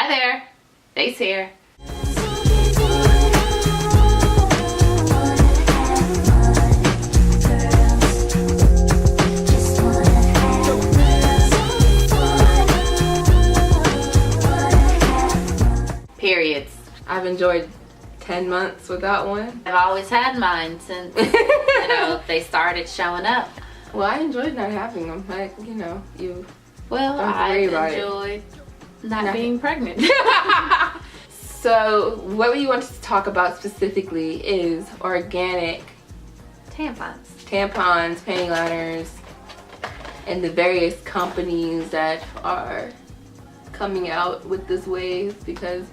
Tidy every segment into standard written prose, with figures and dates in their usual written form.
Hi there, Dace here. Periods. I've enjoyed 10 months without one. I've always had mine since they started showing up. Well, I enjoyed not having them. Like, you. Well, I enjoyed not being pregnant. So, what we want to talk about specifically is organic tampons, panty liners, and the various companies that are coming out with this wave, because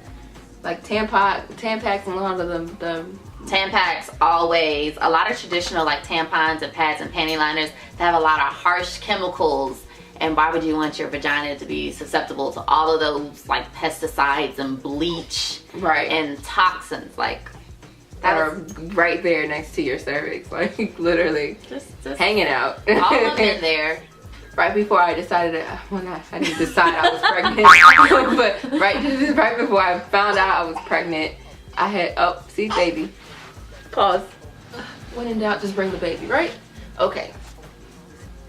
like Tampax and a lot of the Tampax always, a lot of traditional like tampons and pads and panty liners, they have a lot of harsh chemicals, and why would you want your vagina to be susceptible to all of those like pesticides and bleach, right, and toxins like that are right there next to your cervix, like literally just hanging out, all of them in there. Right before I decided, I didn't decide I was pregnant, but right before I found out I was pregnant, I had, see, baby. Pause. When in doubt, just bring the baby, right? Okay.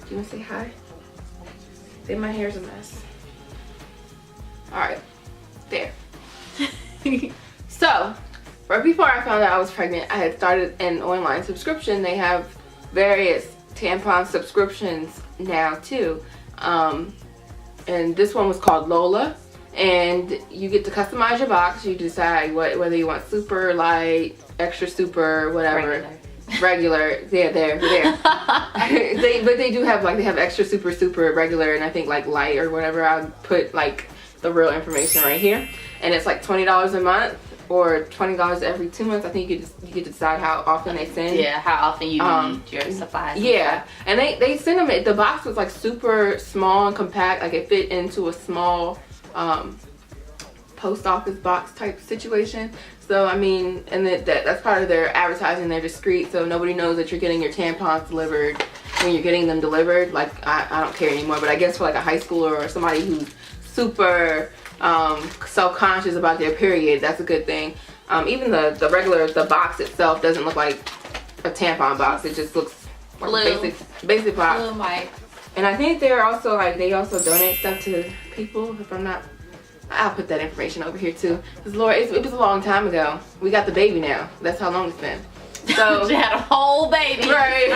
Do you want to say hi? Say my hair's a mess. All right. There. So, right before I found out I was pregnant, I had started an online subscription. They have various tampon subscriptions now too, and this one was called Lola, and you get to customize your box. You decide whether you want super, light, extra super, whatever, regular. Yeah, there. But they do have they have extra, super, regular, and I think like light or whatever. I'll put like the real information right here, and it's like $20 a month or $20 every 2 months. I think you get to decide how often they send. Yeah, how often you need your supplies. Yeah, and they send them. The box was like super small and compact. Like it fit into a small post office box type situation. So I mean, and that's part of their advertising. They're discreet, so nobody knows that you're getting your tampons delivered when you're getting them delivered. Like I don't care anymore, but I guess for like a high schooler or somebody who's super self-conscious about their period, that's a good thing. Even the box itself doesn't look like a tampon box. It just looks like basic box. Blue and white. And I think they're also they also donate stuff to people. If I'm not, I'll put that information over here too. Because Laura, it was a long time ago. We got the baby now. That's how long it's been. So she had a whole baby. Right.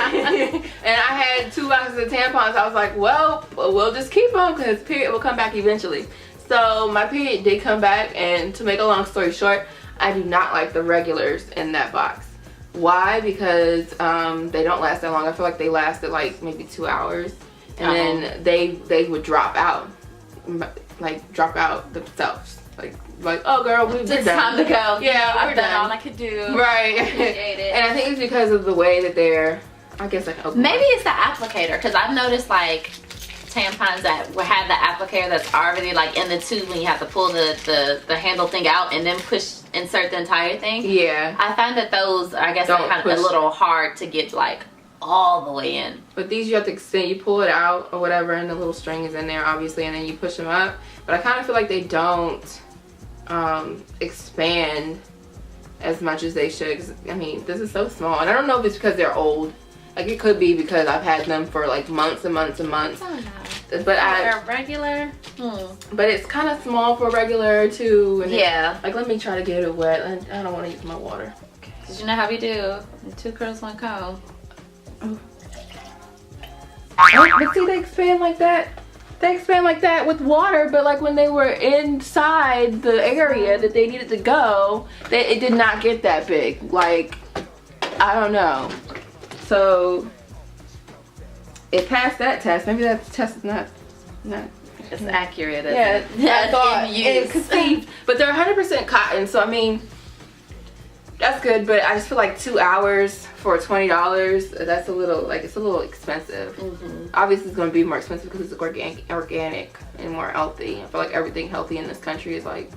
And I had 2 boxes of tampons. I was like, well, we'll just keep them because period will come back eventually. So my period did come back, and to make a long story short, I do not like the regulars in that box. Why? Because they don't last that long. I feel like they lasted like maybe 2 hours, and then they would drop out themselves. Like oh girl, we're done. It's time to go. Yeah, I've done all I could do. Right. Appreciate it. And I think it's because of the way that they're, I guess like open. Maybe it's the applicator, because I've noticed like tampons that have the applicator that's already like in the tube, when you have to pull the handle thing out and then insert the entire thing. Yeah. I find that those, I guess, are kind of a little hard to get like all the way in. But these you have to extend, you pull it out or whatever, and the little string is in there obviously, and then you push them up. But I kind of feel like they don't expand as much as they should. 'Cause, I mean, this is so small, and I don't know if it's because they're old. Like it could be because I've had them for like months and months and months. Oh, no. But they're regular. But it's kind of small for regular too. And yeah. Like let me try to get it wet. I don't want to use my water. Cause you know how we do. 2 girls, 1 comb. Oh, but see, they expand like that. They expand like that with water, but like when they were inside the area that they needed to go, it did not get that big. Like, I don't know. So it passed that test. Maybe that test is not it's accurate. Yeah, I thought it conceived, but they're 100% cotton. So I mean, that's good. But I just feel like 2 hours for $20. That's a little it's a little expensive. Obviously, it's going to be more expensive because it's organic and more healthy. I feel like everything healthy in this country is like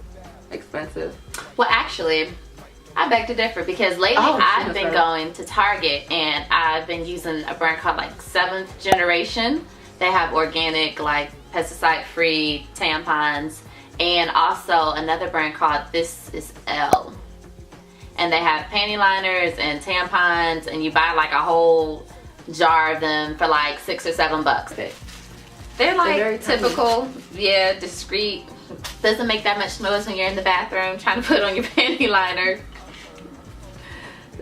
expensive. Well, actually, I beg to differ, because lately I've been going to Target and I've been using a brand called like 7th Generation. They have organic, like pesticide free tampons, and also another brand called This Is L. And they have panty liners and tampons, and you buy like a whole jar of them for like $6 or $7. They're like very typical, yeah, discreet. Doesn't make that much noise when you're in the bathroom trying to put on your panty liner.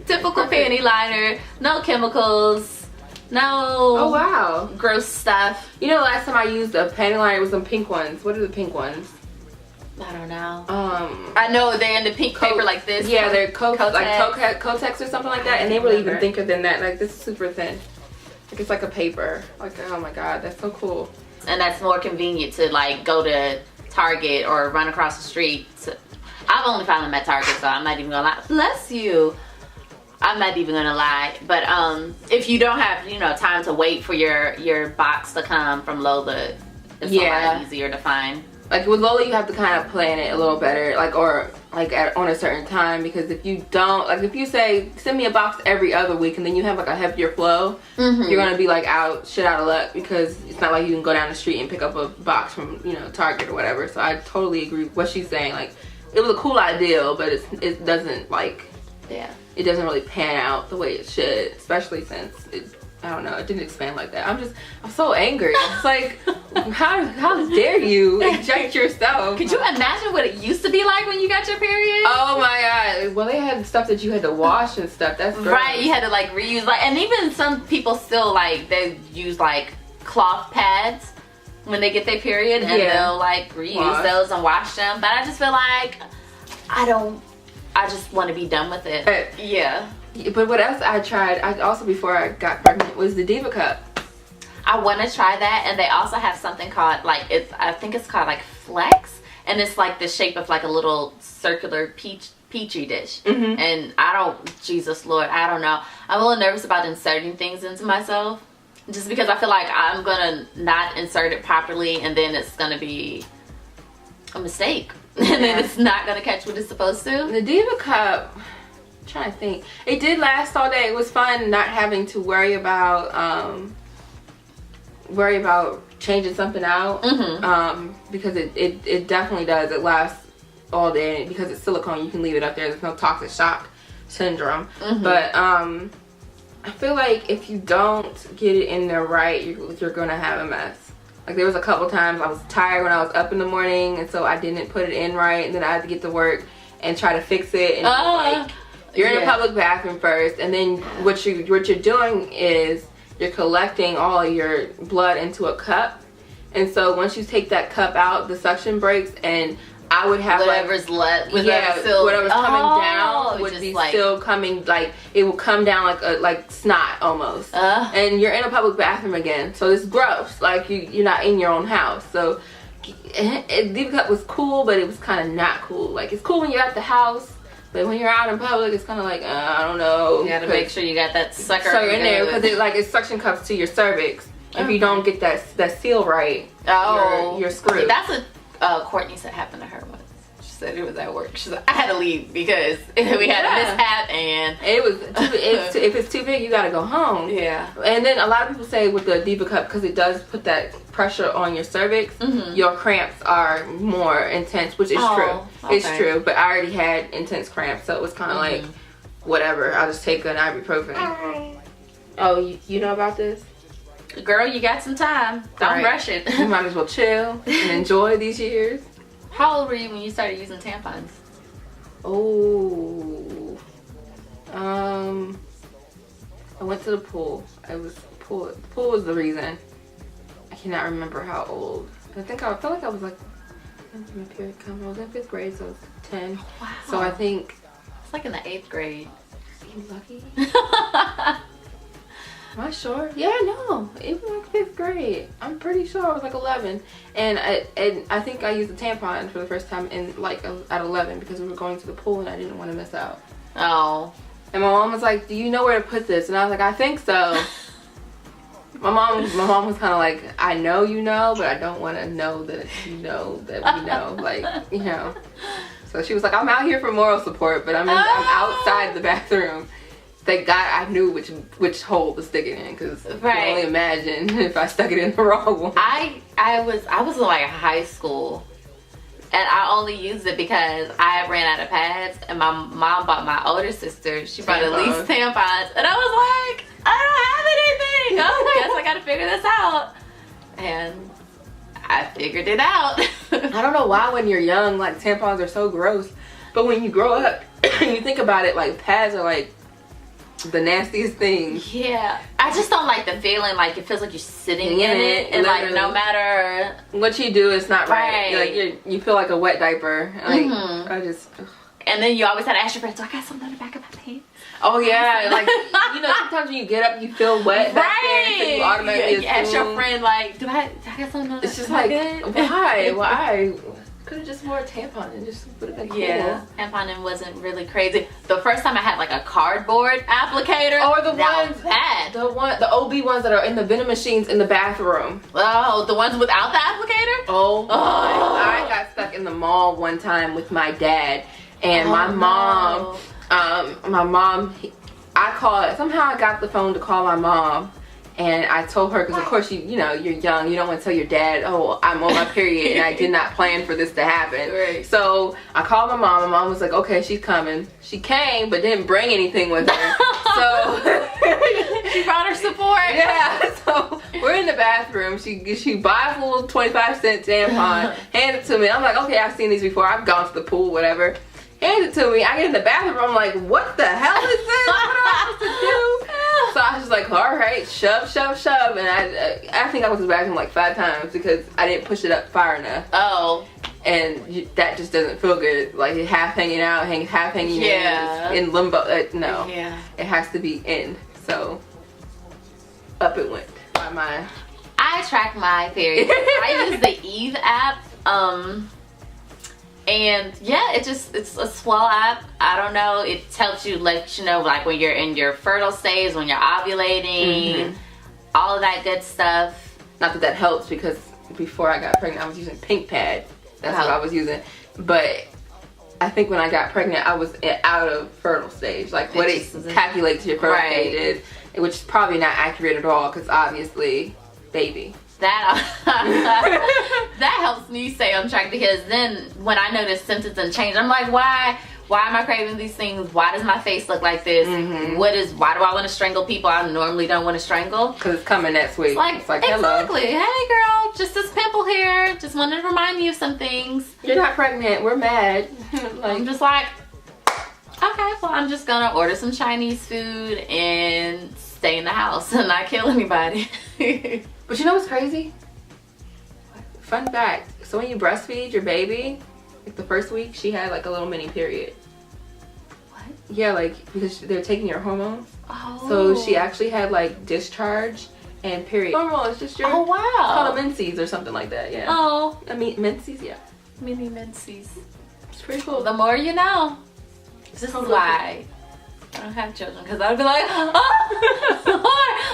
Typical panty liner, no chemicals, no Oh wow, gross stuff. you know, last time I used a panty liner was some pink ones. What are the pink ones? I don't know. I I know they're in the pink paper like this. Yeah, they're Kotex. like Kotex or something like that, and they were even thicker than that. Like this is super thin. Like it's like a paper. Like oh my god, that's so cool. And that's more convenient to like go to Target or run across the street. I've only found them at Target, so I'm not even gonna lie. Bless you. I'm not even gonna lie. But if you don't have, you know, time to wait for your box to come from Lola, it's a lot easier to find. Like with Lola, you have to kind of plan it a little better, like on a certain time, because if you don't, like if you say send me a box every other week and then you have like a heavier flow, you're gonna be like out of luck, because it's not like you can go down the street and pick up a box from, you know, Target or whatever. So I totally agree with what she's saying. Like it was a cool idea, but it doesn't like it doesn't really pan out the way it should, especially since I don't know, it didn't expand like that. I'm so angry. It's like, how dare you inject yourself? Could you imagine what it used to be like when you got your period? Oh my god. Well, they had stuff that you had to wash and stuff. That's gross. Right, you had to like reuse, like, and even some people still like, they use like cloth pads when they get their period, and they'll like reuse those and wash them. But I just feel like I just want to be done with it. Yeah. But what else I tried, also before I got pregnant, was the Diva Cup. I want to try that, and they also have something called like I think it's called like Flex, and it's like the shape of like a little circular petri dish. And Jesus Lord, I don't know. I'm a little nervous about inserting things into myself, just because I feel like I'm gonna not insert it properly, and then it's gonna be a mistake, and then it's not gonna catch what it's supposed to. The Diva Cup. Trying to think, it did last all day. It was fun not having to worry about changing something out, because it definitely does. It lasts all day, and because it's silicone, you can leave it up there. There's no toxic shock syndrome. But I feel like if you don't get it in there right, you're gonna have a mess. Like there was a couple times I was tired when I was up in the morning, and so I didn't put it in right, and then I had to get to work and try to fix it, and like you're in a public bathroom first, and then what you're doing is you're collecting all your blood into a cup, and so once you take that cup out, the suction breaks, and I would have whatever's left, whatever's coming down would be like, still coming, like it will come down like snot almost, and you're in a public bathroom again, so it's gross. Like you're not in your own house. So Diva Cup was cool, but it was kind of not cool. Like it's cool when you're at the house, but when you're out in public, it's kind of like, I don't know. You gotta make sure you got that sucker in there, because it suction cups to your cervix. If you don't get that seal right, you're screwed. That's what Courtney said happened to her once. She said it was at work. She said, I had to leave because we had a mishap, and if it's too big, you gotta go home. Yeah. And then a lot of people say with the Diva Cup, because it does put that pressure on your cervix, your cramps are more intense, which is true. Okay. It's true, but I already had intense cramps, so it was kind of like, whatever, I'll just take an ibuprofen. Oh, you know about this? Girl, you got some time. Don't rush it. You might as well chill and enjoy these years. How old were you when you started using tampons? Oh, I went to the pool. The pool was the reason. I cannot remember how old. I felt like I was like, my period come. I was in 5th grade, so I was 10. Wow. So I think it's like in the 8th grade. You lucky? Am I sure? Yeah, no. It was like 5th grade. I'm pretty sure I was like 11, and I think I used a tampon for the first time in like at 11, because we were going to the pool and I didn't want to miss out. Oh. And my mom was like, "Do you know where to put this?" And I was like, "I think so." My mom was kind of like, "I know you know, but I don't want to know that you know that we know." Like, you know. So she was like, "I'm out here for moral support, but I'm outside the bathroom." Thank God I knew which hole to stick it in, because I can only imagine if I stuck it in the wrong one. I was in like high school, And I only used it because I ran out of pads, and my mom bought my older sister. She bought at least tampons, and I was like, I don't have anything. Oh, I guess I gotta figure this out. And I figured it out. I don't know why when you're young, like tampons are so gross, but when you grow up and you think about it, like pads are like the nastiest thing. Yeah, I just don't like the feeling. Like it feels like you're sitting in it, and literally. like no matter what you do, it's not right. Like you feel like a wet diaper. Like I just. And then you always had to ask your friends, do I got something on the back of my pants? Oh yeah, like you know, sometimes when you get up, you feel wet back there, so you automatically ask your friend like, do I got something on? It's just like, why? Could have just wore a tampon and just would have been cool. Yeah, tamponing wasn't really crazy. The first time I had like a cardboard applicator. Or the OB ones that are in the vending machines in the bathroom. Oh, the ones without the applicator? Oh. I got stuck in the mall one time with my dad and my mom. Somehow I got the phone to call my mom. And I told her, because of course you're young, you don't want to tell your dad, oh, I'm on my period and I did not plan for this to happen. Right. So I called my mom. My mom was like, okay, she's coming. She came, but didn't bring anything with her. So she brought her support. Yeah. So we're in the bathroom. She buys a little 25-cent tampon, hands it to me. I'm like, okay, I've seen these before. I've gone to the pool, whatever. Hands it to me. I get in the bathroom. I'm like, what the hell is this? What am I supposed to do? So I was just like, all right, shove. And I think I went to the bathroom like 5 times because I didn't push it up far enough. Oh. And that just doesn't feel good. Like it half hanging out, half hanging in limbo. No. Yeah. It has to be in. So up it went. I track my period. I use the Eve app. And yeah, it's a swell app. I don't know. It helps you, let you know like when you're in your fertile stage, when you're ovulating, all of that good stuff. Not that helps because before I got pregnant, I was using Pink Pad. That's what I was using. But I think when I got pregnant, I was out of fertile stage. Like what it calculates your fertile stage is, which is probably not accurate at all because obviously, baby. That helps me stay on track because then when I notice symptoms and change, I'm like, why am I craving these things? Why does my face look like this? Why do I want to strangle people I normally don't want to strangle? Because it's coming next week. It's like exactly. Hello. Hey girl, just this pimple here. Just wanted to remind you of some things. You're not pregnant. We're mad. I'm just like, okay, well I'm just gonna order some Chinese food and stay in the house and not kill anybody. But you know what's crazy? Fun fact. So when you breastfeed your baby, like the first week, she had like a little mini period. What? Yeah, like because they're taking your hormones. Oh. So she actually had like discharge and period. Normal, it's just your. Oh wow. It's called a menses or something like that. Yeah. Oh. I mean menses, yeah. Mini menses. It's pretty cool. The more you know. This is why I don't have children, because I would be like, oh,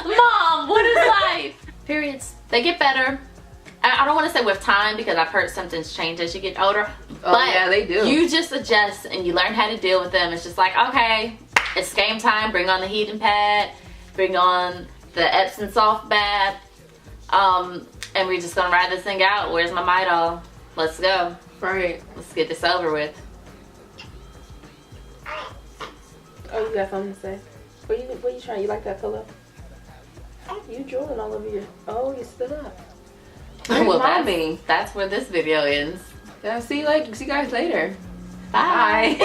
Mom, what is life? Periods, they get better. I don't want to say with time because I've heard symptoms change as you get older. But yeah, they do. You just adjust and you learn how to deal with them. It's just like, okay, it's game time. Bring on the heating pad. Bring on the Epsom salt bath. And we're just going to ride this thing out. Where's my Midol? Let's go. Right. Let's get this over with. Oh, you got something to say? What you trying? You like that pillow? You drooling all over your... Oh, you stood up. Well, that's where this video ends. Yeah, see you guys later. Bye.